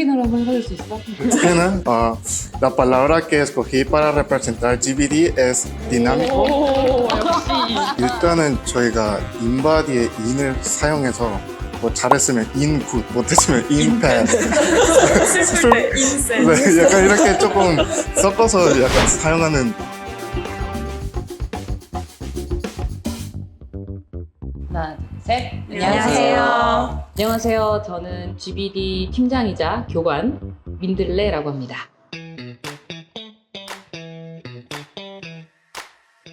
스페인어로 한번 해볼 수 있어? Pena. La palabra que escogí para representar GBD es dinámico. 오, 역시. 일단은 저희가 인바디의 in을 사용해서 뭐 잘했으면 in good, 못했으면 in bad. 슬플 때 인센. 네, 약간 이렇게 조금 섞어서 약간 사용하는. 하나, 셋. 안녕하세요. 안녕하세요. 저는 GBD 팀장이자 교관 민들레라고 합니다.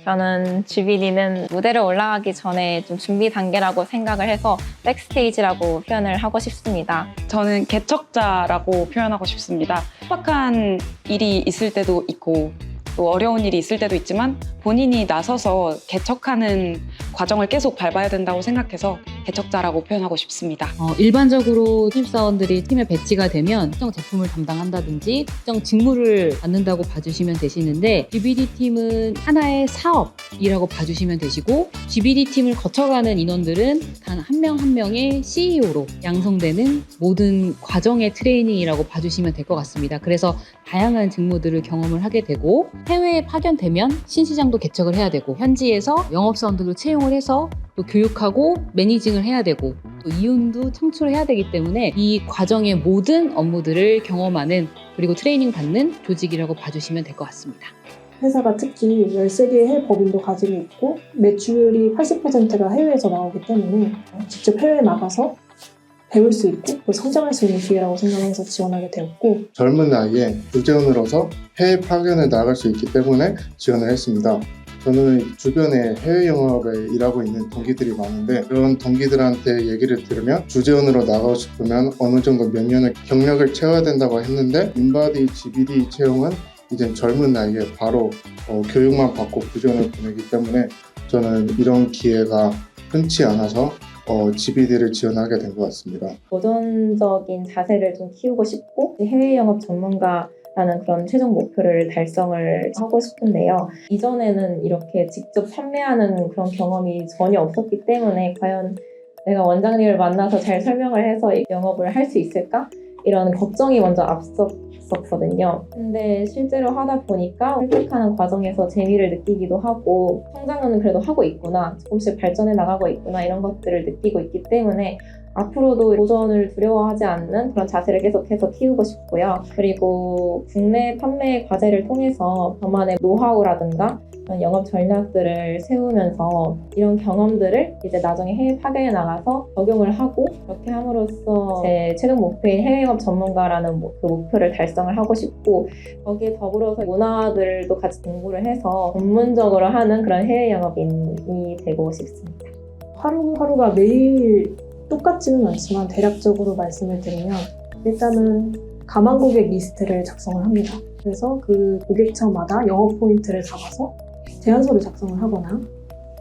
저는 GBD는 무대를 올라가기 전에 좀 준비 단계라고 생각을 해서 백스테이지라고 표현을 하고 싶습니다. 저는 개척자라고 표현하고 싶습니다. 팍팍한 일이 있을 때도 있고 또 어려운 일이 있을 때도 있지만 본인이 나서서 개척하는 과정을 계속 밟아야 된다고 생각해서 개척자라고 표현하고 싶습니다. 일반적으로 신입사원들이 팀에 배치가 되면 특정 제품을 담당한다든지 특정 직무를 받는다고 봐주시면 되시는데 GBD 팀은 하나의 사업이라고 봐주시면 되시고 GBD 팀을 거쳐가는 인원들은 단 한 명 한 명의 CEO로 양성되는 모든 과정의 트레이닝이라고 봐주시면 될 것 같습니다. 그래서 다양한 직무들을 경험을 하게 되고 해외에 파견되면 신시장도 개척을 해야 되고 현지에서 영업사원들도 채용을 해서 또 교육하고 매니징을 해야 되고 또 이윤도 창출해야 되기 때문에 이 과정의 모든 업무들을 경험하는 그리고 트레이닝 받는 조직이라고 봐주시면 될 것 같습니다. 회사가 특히 13개의 해외 법인도 가지고 있고 매출이 80%가 해외에서 나오기 때문에 직접 해외에 나가서 배울 수 있고 또 성장할 수 있는 기회라고 생각해서 지원하게 되었고 젊은 나이에 주재원으로서 해외 파견을 나갈 수 있기 때문에 지원을 했습니다. 저는 주변에 해외 영업에 일하고 있는 동기들이 많은데 그런 동기들한테 얘기를 들으면 주재원으로 나가고 싶으면 어느 정도 몇 년의 경력을 채워야 된다고 했는데 인바디 GBD 채용은 이제 젊은 나이에 바로 교육만 받고 부전을 보내기 때문에 저는 이런 기회가 흔치 않아서 GBD를 지원하게 된 것 같습니다. 도전적인 자세를 좀 키우고 싶고 해외 영업 전문가라는 그런 최종 목표를 달성을 하고 싶은데요. 이전에는 이렇게 직접 판매하는 그런 경험이 전혀 없었기 때문에 과연 내가 원장님을 만나서 잘 설명을 해서 영업을 할 수 있을까? 이런 걱정이 먼저 앞섰었거든요. 근데 실제로 하다 보니까 획득하는 과정에서 재미를 느끼기도 하고 성장은 그래도 하고 있구나, 조금씩 발전해 나가고 있구나 이런 것들을 느끼고 있기 때문에 앞으로도 도전을 두려워하지 않는 그런 자세를 계속해서 키우고 싶고요. 그리고 국내 판매 과제를 통해서 저만의 노하우라든가 영업 전략들을 세우면서 이런 경험들을 이제 나중에 해외 파견에 나가서 적용을 하고 그렇게 함으로써 제 최종 목표인 해외 영업 전문가라는 그 목표를 달성을 하고 싶고 거기에 더불어서 문화들도 같이 공부를 해서 전문적으로 하는 그런 해외 영업인이 되고 싶습니다. 하루하루가 매일 똑같지는 않지만 대략적으로 말씀을 드리면 일단은 가망 고객 리스트를 작성을 합니다. 그래서 그 고객처마다 영업 포인트를 잡아서 제안서를 작성을 하거나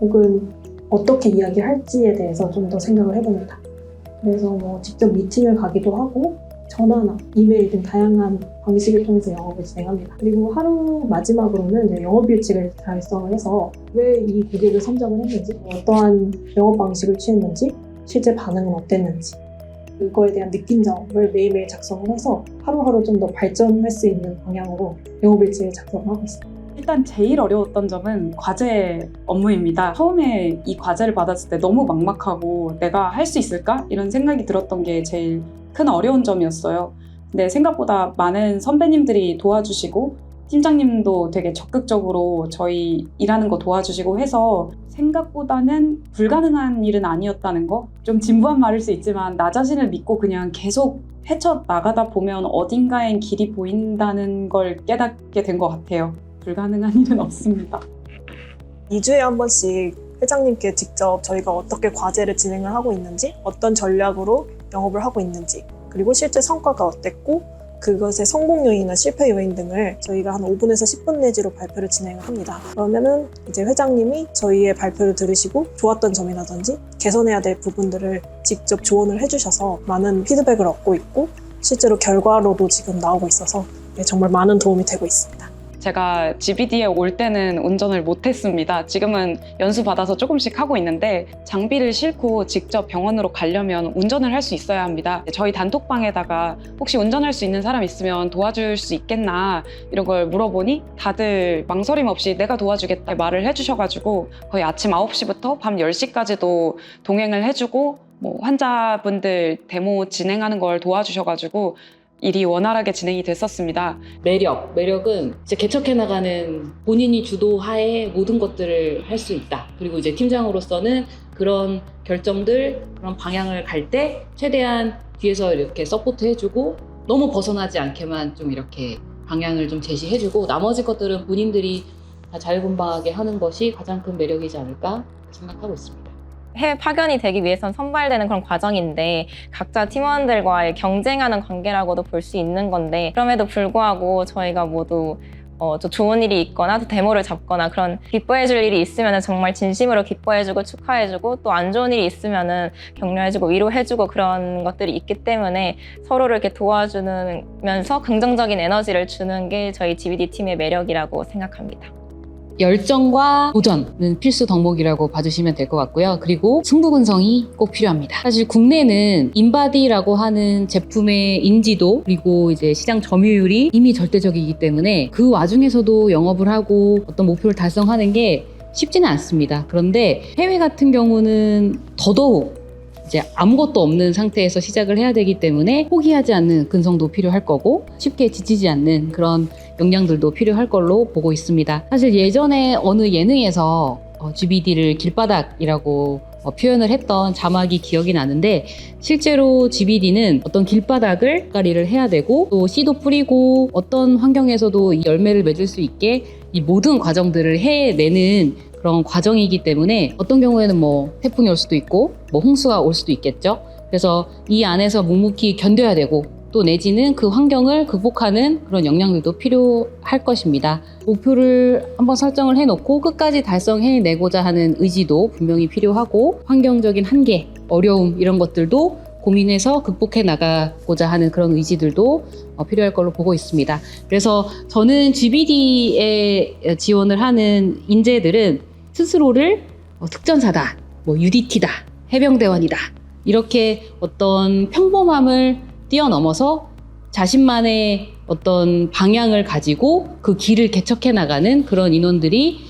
혹은 어떻게 이야기할지에 대해서 좀 더 생각을 해봅니다. 그래서 뭐 직접 미팅을 가기도 하고 전화나 이메일 등 다양한 방식을 통해서 영업을 진행합니다. 그리고 하루 마지막으로는 이제 영업일지를 달성을 해서 왜 이 고객을 선정을 했는지, 어떠한 영업 방식을 취했는지, 실제 반응은 어땠는지 그거에 대한 느낀점을 매일매일 작성을 해서 하루하루 좀 더 발전할 수 있는 방향으로 영업일지를 작성하고 있습니다. 일단 제일 어려웠던 점은 과제 업무입니다. 처음에 이 과제를 받았을 때 너무 막막하고 내가 할 수 있을까? 이런 생각이 들었던 게 제일 큰 어려운 점이었어요. 근데 생각보다 많은 선배님들이 도와주시고 팀장님도 되게 적극적으로 저희 일하는 거 도와주시고 해서 생각보다는 불가능한 일은 아니었다는 거? 좀 진부한 말일 수 있지만 나 자신을 믿고 그냥 계속 헤쳐나가다 보면 어딘가엔 길이 보인다는 걸 깨닫게 된 것 같아요. 불가능한 일은 없습니다. 2주에 한 번씩 회장님께 직접 저희가 어떻게 과제를 진행을 하고 있는지, 어떤 전략으로 영업을 하고 있는지, 그리고 실제 성과가 어땠고 그것의 성공 요인이나 실패 요인 등을 저희가 한 5분에서 10분 내지로 발표를 진행을 합니다. 그러면은 이제 회장님이 저희의 발표를 들으시고 좋았던 점이라든지 개선해야 될 부분들을 직접 조언을 해주셔서 많은 피드백을 얻고 있고 실제로 결과로도 지금 나오고 있어서 정말 많은 도움이 되고 있습니다. 제가 GBD에 올 때는 운전을 못했습니다. 지금은 연수 받아서 조금씩 하고 있는데 장비를 싣고 직접 병원으로 가려면 운전을 할 수 있어야 합니다. 저희 단톡방에다가 혹시 운전할 수 있는 사람 있으면 도와줄 수 있겠나 이런 걸 물어보니 다들 망설임 없이 내가 도와주겠다 말을 해주셔가지고 거의 아침 9시부터 밤 10시까지도 동행을 해주고 뭐 환자분들 데모 진행하는 걸 도와주셔가지고 일이 원활하게 진행이 됐었습니다. 매력은 이제 개척해 나가는 본인이 주도하에 모든 것들을 할 수 있다. 그리고 이제 팀장으로서는 그런 결정들, 그런 방향을 갈 때 최대한 뒤에서 이렇게 서포트 해주고 너무 벗어나지 않게만 좀 이렇게 방향을 좀 제시해주고 나머지 것들은 본인들이 다 자유분방하게 하는 것이 가장 큰 매력이지 않을까 생각하고 있습니다. 해외 파견이 되기 위해선 선발되는 그런 과정인데 각자 팀원들과의 경쟁하는 관계라고도 볼 수 있는 건데 그럼에도 불구하고 저희가 모두 또 좋은 일이 있거나 또 데모를 잡거나 그런 기뻐해줄 일이 있으면 정말 진심으로 기뻐해주고 축하해주고 또 안 좋은 일이 있으면 격려해주고 위로해주고 그런 것들이 있기 때문에 서로를 이렇게 도와주면서 긍정적인 에너지를 주는 게 저희 GBD 팀의 매력이라고 생각합니다. 열정과 도전은 필수 덕목이라고 봐주시면 될 것 같고요. 그리고 승부근성이 꼭 필요합니다. 사실 국내는 인바디라고 하는 제품의 인지도 그리고 이제 시장 점유율이 이미 절대적이기 때문에 그 와중에서도 영업을 하고 어떤 목표를 달성하는 게 쉽지는 않습니다. 그런데 해외 같은 경우는 더더욱 이제 아무것도 없는 상태에서 시작을 해야 되기 때문에 포기하지 않는 근성도 필요할 거고 쉽게 지치지 않는 그런 역량들도 필요할 걸로 보고 있습니다. 사실 예전에 어느 예능에서 GBD를 길바닥이라고 표현을 했던 자막이 기억이 나는데 실제로 GBD는 어떤 길바닥을 가리를 해야 되고 또 씨도 뿌리고 어떤 환경에서도 이 열매를 맺을 수 있게 이 모든 과정들을 해내는 그런 과정이기 때문에 어떤 경우에는 뭐 태풍이 올 수도 있고 뭐 홍수가 올 수도 있겠죠. 그래서 이 안에서 묵묵히 견뎌야 되고 또 내지는 그 환경을 극복하는 그런 역량들도 필요할 것입니다. 목표를 한번 설정을 해놓고 끝까지 달성해내고자 하는 의지도 분명히 필요하고 환경적인 한계, 어려움 이런 것들도 고민해서 극복해 나가고자 하는 그런 의지들도 필요할 걸로 보고 있습니다. 그래서 저는 GBD에 지원을 하는 인재들은 스스로를 특전사다, 뭐 UDT다, 해병대원이다 이렇게 어떤 평범함을 뛰어넘어서 자신만의 어떤 방향을 가지고 그 길을 개척해 나가는 그런 인원들이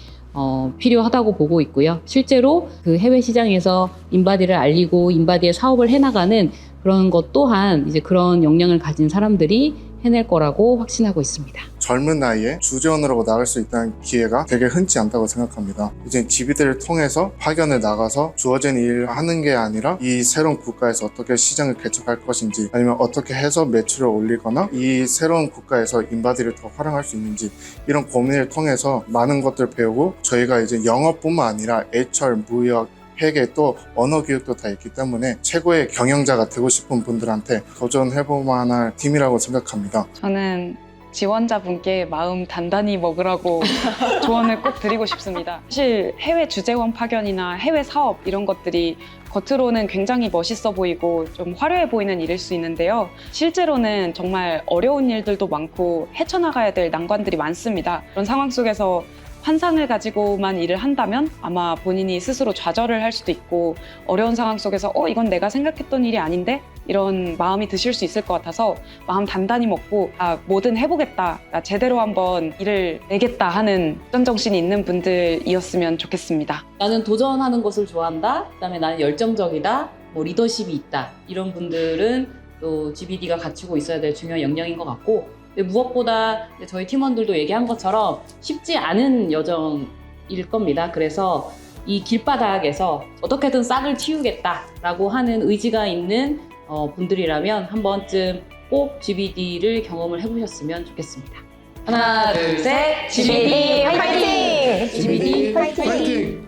필요하다고 보고 있고요. 실제로 그 해외 시장에서 인바디를 알리고 인바디의 사업을 해나가는 그런 것 또한 이제 그런 역량을 가진 사람들이 해낼 거라고 확신하고 있습니다. 젊은 나이에 주재원으로 나갈 수 있다는 기회가 되게 흔치 않다고 생각합니다. 이제 GBD를 통해서 파견을 나가서 주어진 일을 하는 게 아니라 이 새로운 국가에서 어떻게 시장을 개척할 것인지 아니면 어떻게 해서 매출을 올리거나 이 새로운 국가에서 인바디를 더 활용할 수 있는지 이런 고민을 통해서 많은 것들을 배우고 저희가 이제 영업뿐만 아니라 HR, 무역, 회계 또 언어 교육도 다 있기 때문에 최고의 경영자가 되고 싶은 분들한테 도전해볼 만한 팀이라고 생각합니다. 저는 지원자분께 마음 단단히 먹으라고 조언을 꼭 드리고 싶습니다. 사실 해외 주재원 파견이나 해외 사업 이런 것들이 겉으로는 굉장히 멋있어 보이고 좀 화려해 보이는 일일 수 있는데요. 실제로는 정말 어려운 일들도 많고 헤쳐나가야 될 난관들이 많습니다. 그런 상황 속에서 환상을 가지고만 일을 한다면 아마 본인이 스스로 좌절을 할 수도 있고 어려운 상황 속에서 이건 내가 생각했던 일이 아닌데? 이런 마음이 드실 수 있을 것 같아서 마음 단단히 먹고 뭐든 해보겠다, 제대로 한번 일을 내겠다 하는 도전정신이 있는 분들이었으면 좋겠습니다. 나는 도전하는 것을 좋아한다. 그다음에 나는 열정적이다. 뭐 리더십이 있다. 이런 분들은 또 GBD가 갖추고 있어야 될 중요한 역량인 것 같고 근데 무엇보다 저희 팀원들도 얘기한 것처럼 쉽지 않은 여정일 겁니다. 그래서 이 길바닥에서 어떻게든 싹을 틔우겠다라고 하는 의지가 있는 분들이라면 한 번쯤 꼭 GBD를 경험을 해보셨으면 좋겠습니다. 하나, 둘, 셋! GBD 화이팅! GBD 화이팅!